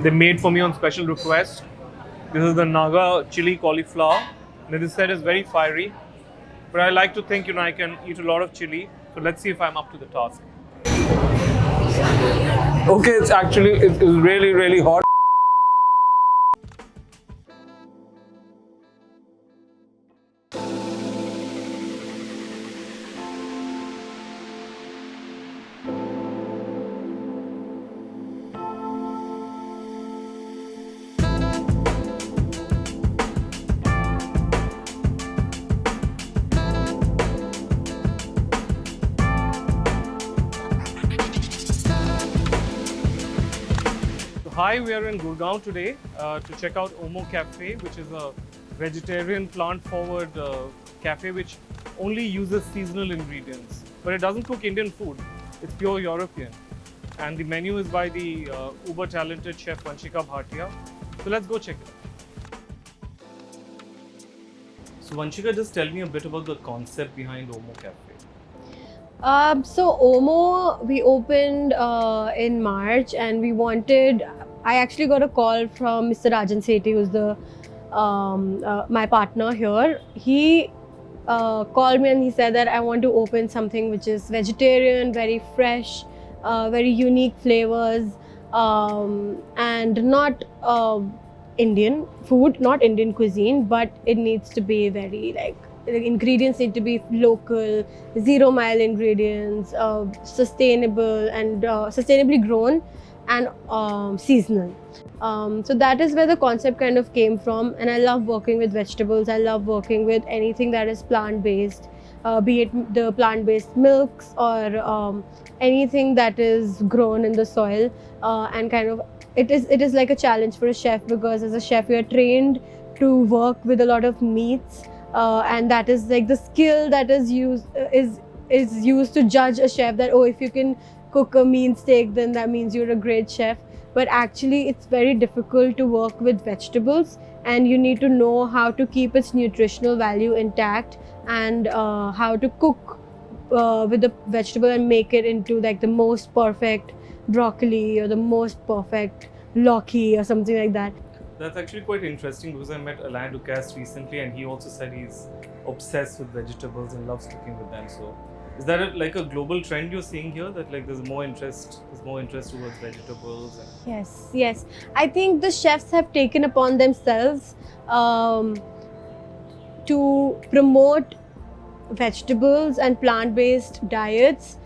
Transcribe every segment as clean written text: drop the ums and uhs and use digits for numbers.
they made for me on special request. This is the Naga chili cauliflower. Now this side is very fiery, but I like to think I can eat a lot of chili. So let's see if I'm up to the task. Okay, it's really hot. Hi, we are in Gurugram today to check out OMO Cafe, which is a vegetarian, plant-forward cafe which only uses seasonal ingredients. But it doesn't cook Indian food, it's pure European. And the menu is by the uber-talented Chef Vanshika Bhatia. So let's go check it out. So Vanshika, just tell me a bit about the concept behind OMO Cafe. So OMO, we opened in March, and I actually got a call from Mr. Rajan Sethi, who's my partner here. He called me and he said that I want to open something which is vegetarian, very fresh, very unique flavors, and not Indian food, not Indian cuisine, but it needs to be very the ingredients need to be local, zero-mile ingredients, sustainable and sustainably grown, and seasonal. So that is where the concept kind of came from. And I love working with vegetables. I love working with anything that is plant-based, be it the plant-based milks or anything that is grown in the soil. And kind of it is like a challenge for a chef, because as a chef you are trained to work with a lot of meats. And that is like the skill that is used to judge a chef, that if you can cook a mean steak, then that means you're a great chef. But actually it's very difficult to work with vegetables, and you need to know how to keep its nutritional value intact, and how to cook with the vegetable and make it into like the most perfect broccoli or the most perfect lauki or something like that. That's actually quite interesting, because I met Alain Ducasse recently, and he also said he's obsessed with vegetables and loves cooking with them. So, is that like a global trend you're seeing here, that like there's more interest towards vegetables? Yes. I think the chefs have taken upon themselves to promote vegetables and plant-based diets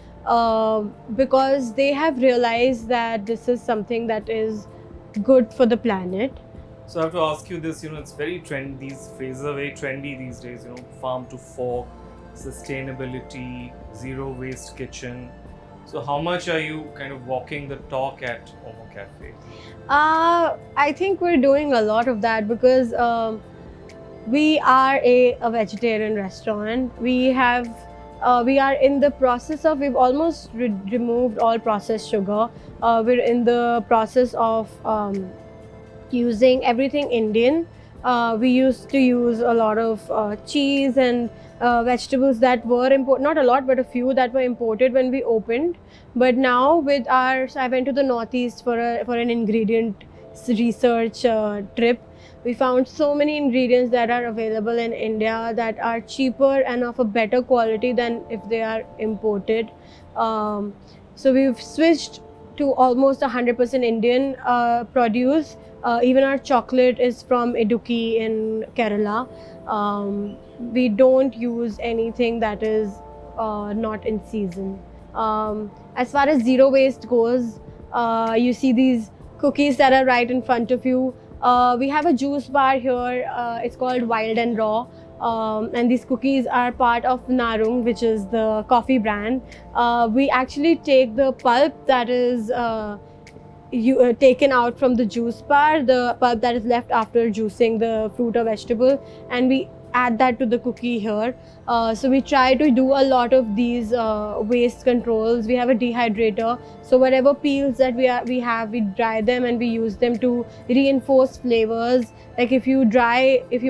because they have realized that this is something that is good for the planet. So I have to ask you this, it's very trendy, these phrases are very trendy these days, farm to fork, sustainability, zero waste kitchen. So how much are you kind of walking the talk at OMO Cafe? I think we're doing a lot of that, because we are a vegetarian restaurant. We are in the process of, we've almost removed all processed sugar. We're in the process of using everything Indian. We used to use a lot of cheese and vegetables that were imported, not a lot, but a few that were imported when we opened. But now I went to the Northeast for an ingredient research trip. We found so many ingredients that are available in India that are cheaper and of a better quality than if they are imported. So we've switched to almost 100% Indian produce. Even our chocolate is from Idukki in Kerala. We don't use anything that is not in season. As far as zero waste goes, you see these cookies that are right in front of you. We have a juice bar here. It's called Wild and Raw. And these cookies are part of Narung, which is the coffee brand. We actually take the pulp that is taken out from the juice bar, the pulp that is left after juicing the fruit or vegetable, and we add that to the cookie here. So we try to do a lot of these waste controls. We have a dehydrator, so whatever peels that we have, we dry them and we use them to reinforce flavors. Like if you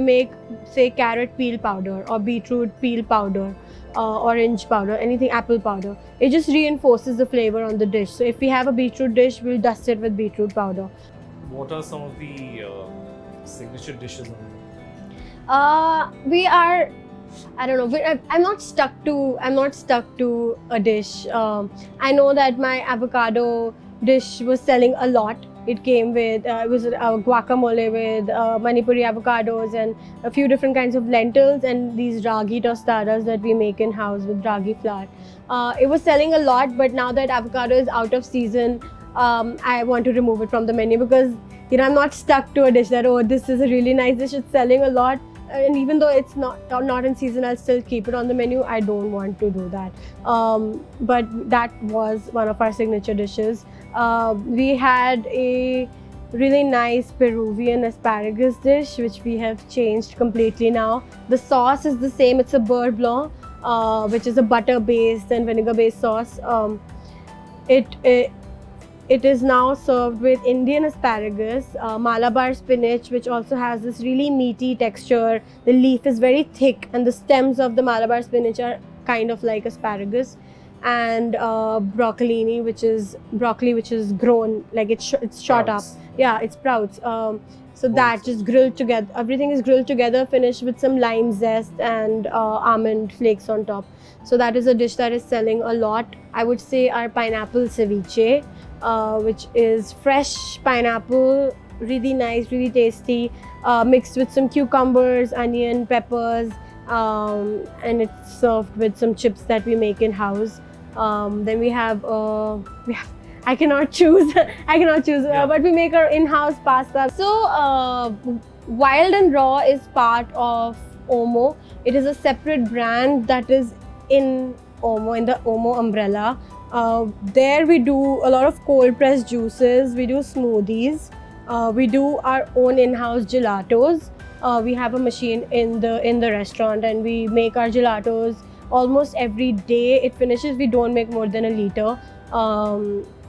make, say, carrot peel powder or beetroot peel powder, orange powder, anything, apple powder, it just reinforces the flavor on the dish. So if we have a beetroot dish, we'll dust it with beetroot powder. what are some of the signature dishes on the menu? We are. I don't know. I'm not stuck to. I'm not stuck to a dish. I know that my avocado dish was selling a lot. It came with it was a guacamole with Manipuri avocados and a few different kinds of lentils and these ragi tostadas that we make in house with ragi flour. It was selling a lot, but now that avocado is out of season, I want to remove it from the menu because I'm not stuck to a dish that this is a really nice dish. It's selling a lot. And even though it's not in season, I'll still keep it on the menu. I don't want to do that. But that was one of our signature dishes. We had a really nice Peruvian asparagus dish, which we have changed completely now. The sauce is the same. It's a beurre blanc, which is a butter-based and vinegar-based sauce. It is now served with Indian asparagus, Malabar spinach, which also has this really meaty texture. The leaf is very thick, and the stems of the Malabar spinach are kind of like asparagus, and broccolini, which is broccoli, which is grown like it's shot up. Sprouts. Yeah, it's sprouts. So that just grilled together. Everything is grilled together, finished with some lime zest and almond flakes on top. So that is a dish that is selling a lot. I would say our pineapple ceviche, which is fresh pineapple, really nice, really tasty, mixed with some cucumbers, onion, peppers, and it's served with some chips that we make in house. Then we have I cannot choose. But we make our in-house pasta. So Wild and Raw is part of OMO. It is a separate brand that is in OMO, in the OMO umbrella. There we do a lot of cold pressed juices. We do smoothies. We do our own in-house gelatos. We have a machine in the restaurant, and we make our gelatos almost every day. It finishes. We don't make more than a liter.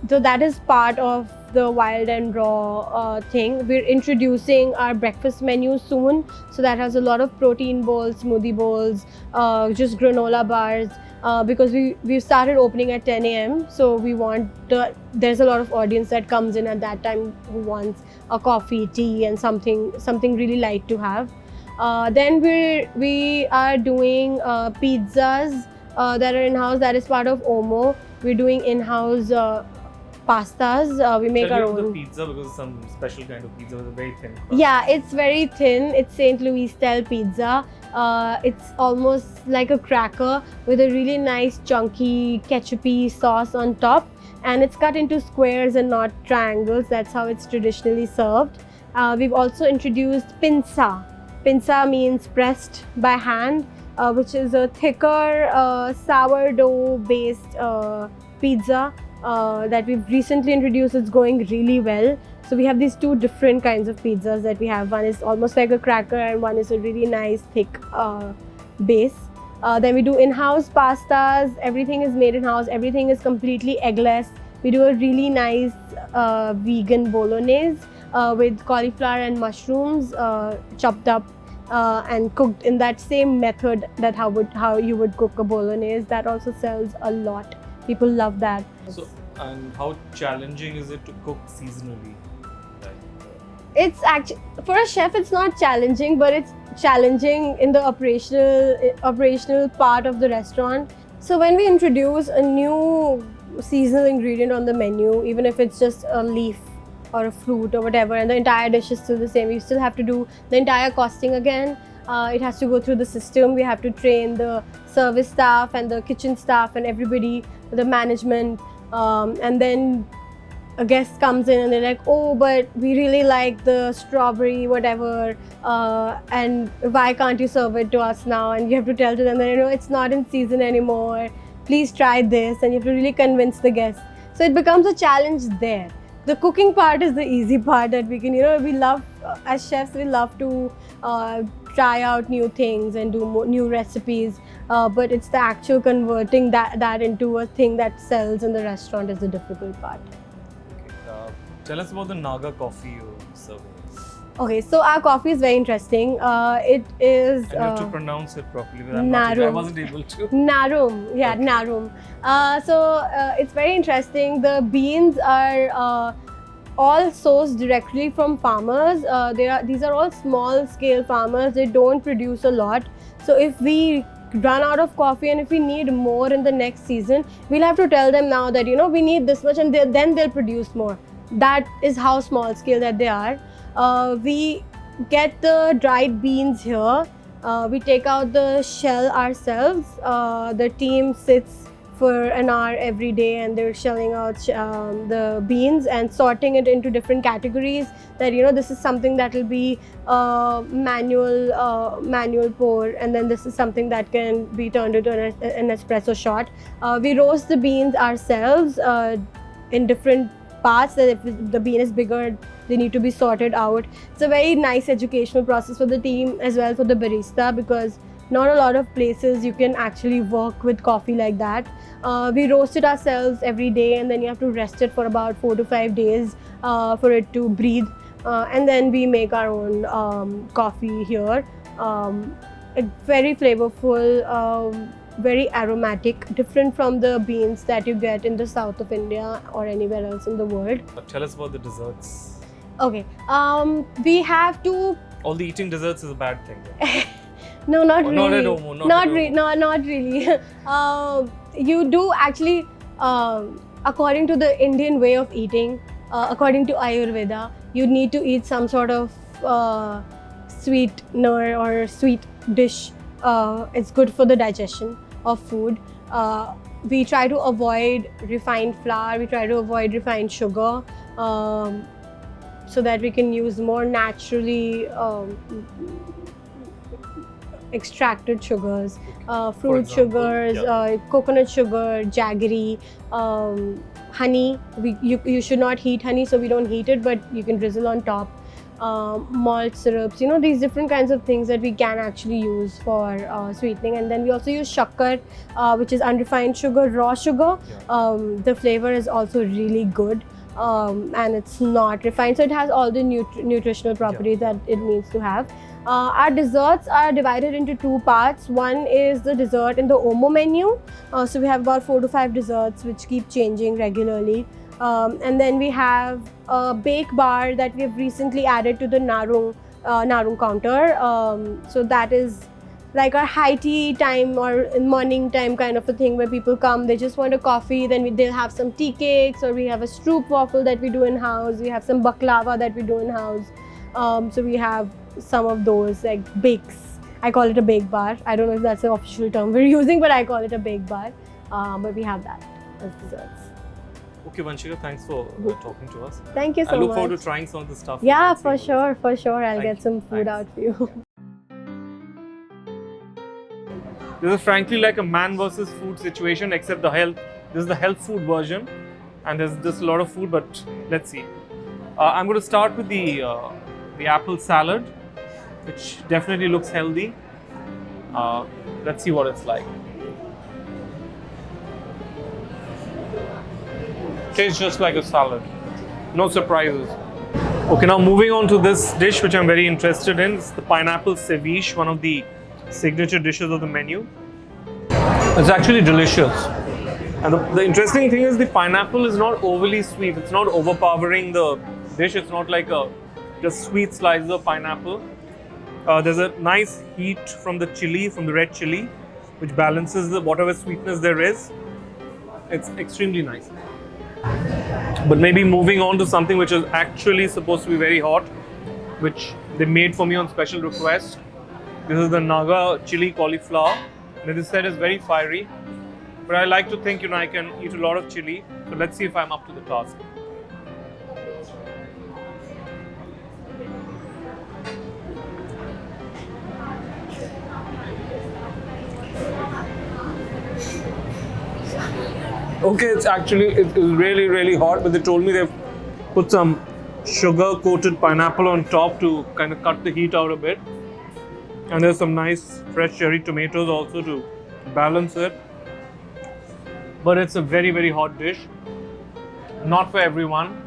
So that is part of the Wild and Raw thing. We're introducing our breakfast menu soon. So that has a lot of protein bowls, smoothie bowls, just granola bars. Because we've started opening at 10 a.m. So we want there's a lot of audience that comes in at that time who wants a coffee, tea, and something really light to have. Then we are doing pizzas that are in-house. That is part of OMO. We're doing in-house pastas. We make Tell our me about own. the pizza, because it's some special kind of pizza with a very thin crust. Yeah, it's very thin. It's St. Louis style pizza. It's almost like a cracker with a really nice chunky ketchupy sauce on top, and it's cut into squares and not triangles. That's how it's traditionally served. We've also introduced pinza. Pinza means pressed by hand, which is a thicker sourdough based pizza that we've recently introduced. It's going really well. So we have these two different kinds of pizzas that we have. One is almost like a cracker, and one is a really nice thick base. Then we do in-house pastas. Everything is made in-house. Everything is completely eggless. We do a really nice vegan bolognese with cauliflower and mushrooms chopped up and cooked in that same method that how you would cook a bolognese. That also sells a lot. People love that. So, and how challenging is it to cook seasonally? It's actually, for a chef, it's not challenging, but it's challenging in the operational part of the restaurant. So when we introduce a new seasonal ingredient on the menu, even if it's just a leaf or a fruit or whatever, and the entire dish is still the same, we still have to do the entire costing again. It has to go through the system. We have to train the service staff and the kitchen staff and everybody, the management, and then a guest comes in and they're like, oh, but we really like the strawberry whatever, and why can't you serve it to us now? And you have to tell to them that it's not in season anymore, please try this, and you have to really convince the guests. So it becomes a challenge there. The cooking part is the easy part that we can, we love, as chefs, we love to try out new things and do new recipes, but it's the actual converting that into a thing that sells in the restaurant is the difficult part. Okay. Tell us about the Naga coffee you serve. Okay, so our coffee is very interesting. It is... And you have to pronounce it properly, but I wasn't able to. Narum, yeah, Okay. Narum. So it's very interesting. The beans are all sourced directly from farmers. These are all small scale farmers. They don't produce a lot. So if we run out of coffee and if we need more in the next season, we'll have to tell them now that, you know, we need this much, and then they'll produce more. That is how small scale that they are. We get the dried beans here. We take out the shell ourselves. The team sits for an hour every day and they're shelling out the beans and sorting it into different categories, that, you know, this is something that will be manual pour, and then this is something that can be turned into an espresso shot. We roast the beans ourselves in different parts, that if the bean is bigger, they need to be sorted out. It's a very nice educational process for the team as well, for the barista, because not a lot of places you can actually work with coffee like that. We roast it ourselves every day, and then you have to rest it for about 4 to 5 days for it to breathe. And then we make our own coffee here. It's very flavorful, very aromatic, different from the beans that you get in the south of India or anywhere else in the world. Tell us about the desserts. Okay, we have to... All the eating desserts is a bad thing. Then. No, not really. Not at OMO. Not really. You do actually, according to the Indian way of eating, according to Ayurveda, you need to eat some sort of sweetener or sweet dish. It's good for the digestion of food. We try to avoid refined flour. We try to avoid refined sugar, so that we can use more naturally extracted sugars, fruit sugars, coconut sugar, jaggery, honey. You should not heat honey, so we don't heat it, but you can drizzle on top. Malt syrups, you know, these different kinds of things that we can actually use for sweetening. And then we also use shakkar, which is unrefined sugar, raw sugar. The flavor is also really good, and it's not refined, so it has all the nutritional properties that it needs to have. Our desserts are divided into 2 parts. One is the dessert in the OMO menu. So we have about 4 to 5 desserts which keep changing regularly. And then we have a bake bar that we have recently added to the Narung counter. So that is like our high tea time or morning time kind of a thing, where people come, they just want a coffee, then they'll have some tea cakes, or we have a stroop waffle that we do in house. We have some baklava that we do in house. So we have some of those like bakes. I call it a bake bar. I don't know if that's the official term we're using, but I call it a bake bar. But we have that as desserts. Okay, Vanshika, thanks for talking to us. Thank you so much. I look forward to trying some of the stuff. Yeah, for sure. I'll get some food out for you. This is frankly like a man versus food situation, except this is the health food version, and there's just a lot of food, but let's see. I'm going to start with the apple salad, which definitely looks healthy. Let's see what it's like. Tastes just like a salad. No surprises. Okay, now moving on to this dish, which I'm very interested in. It's the pineapple ceviche, one of the signature dishes of the menu. It's actually delicious. And the interesting thing is the pineapple is not overly sweet. It's not overpowering the dish. It's not like just sweet slices of pineapple. There's a nice heat from the chili, from the red chili, which balances whatever sweetness there is. It's extremely nice. But maybe moving on to something which is actually supposed to be very hot, which they made for me on special request. This is the Naga chili cauliflower. And this said is very fiery, but I like to think, I can eat a lot of chili. So let's see if I'm up to the task. Okay, it's really hot, but they told me they've put some sugar-coated pineapple on top to kind of cut the heat out a bit. And there's some nice fresh cherry tomatoes also to balance it. But it's a very hot dish. Not for everyone.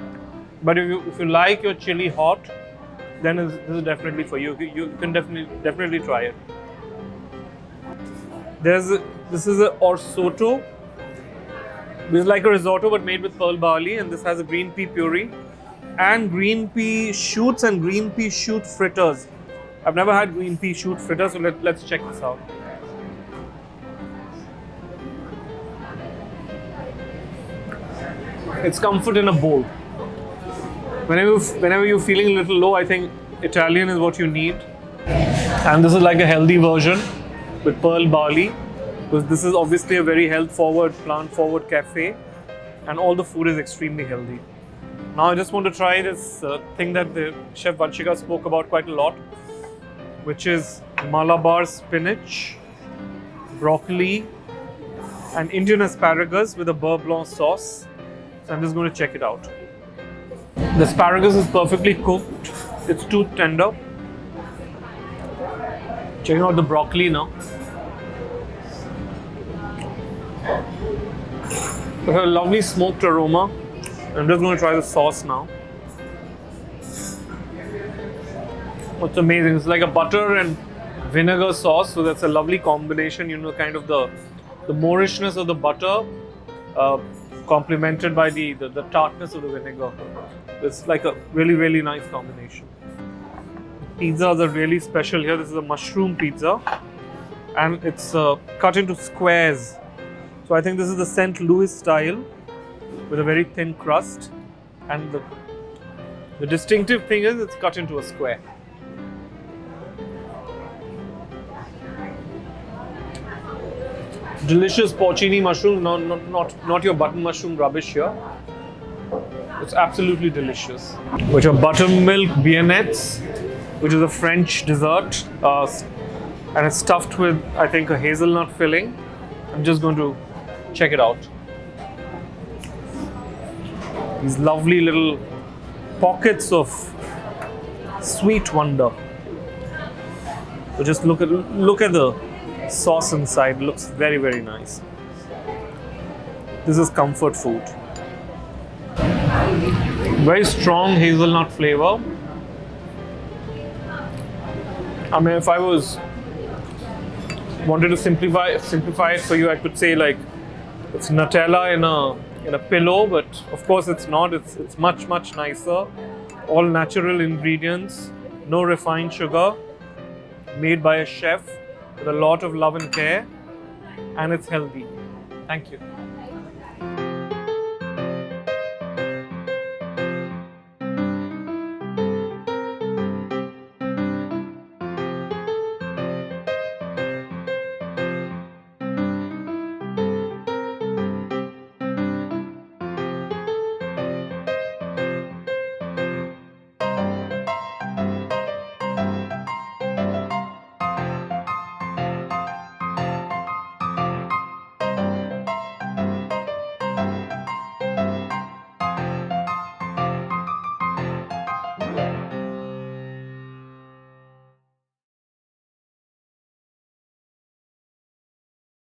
But if you like your chili hot, then this is definitely for you. You can definitely try it. This is a orsotto. This is like a risotto but made with pearl barley, and this has a green pea puree. and green pea shoots and green pea shoot fritters. I've never had green pea shoot fritters, so let's check this out. It's comfort in a bowl. Whenever you're feeling a little low, I think Italian is what you need. And this is like a healthy version with pearl barley, because this is obviously a very health-forward, plant-forward cafe, and all the food is extremely healthy. Now I just want to try this thing that the Chef Vanshika spoke about quite a lot, which is Malabar spinach, broccoli, and Indian asparagus with a beurre blanc sauce. So I'm just going to check it out. The asparagus is perfectly cooked. It's too tender. Checking out the broccoli now. It has a lovely smoked aroma. I'm just going to try the sauce now. It's amazing. It's like a butter and vinegar sauce, so that's a lovely combination. You know, kind of the Moorishness of the butter, complemented by the tartness of the vinegar. It's like a really nice combination. Pizzas are really special here. This is a mushroom pizza, and it's cut into squares. So I think this is the St. Louis style, with a very thin crust, and the distinctive thing is it's cut into a square. Delicious porcini mushroom, not your button mushroom rubbish here. It's absolutely delicious. Which are buttermilk beignets, which is a French dessert, and it's stuffed with, I think, a hazelnut filling. I'm just going to check it out. These lovely little pockets of sweet wonder. So just look at the sauce inside. It looks very nice. This is comfort food. Very strong hazelnut flavor. I mean, if I wanted to simplify it for you, I could say like it's Nutella in a pillow, but of course it's not. It's much nicer. All natural ingredients, no refined sugar, made by a chef with a lot of love and care, and it's healthy. Thank you.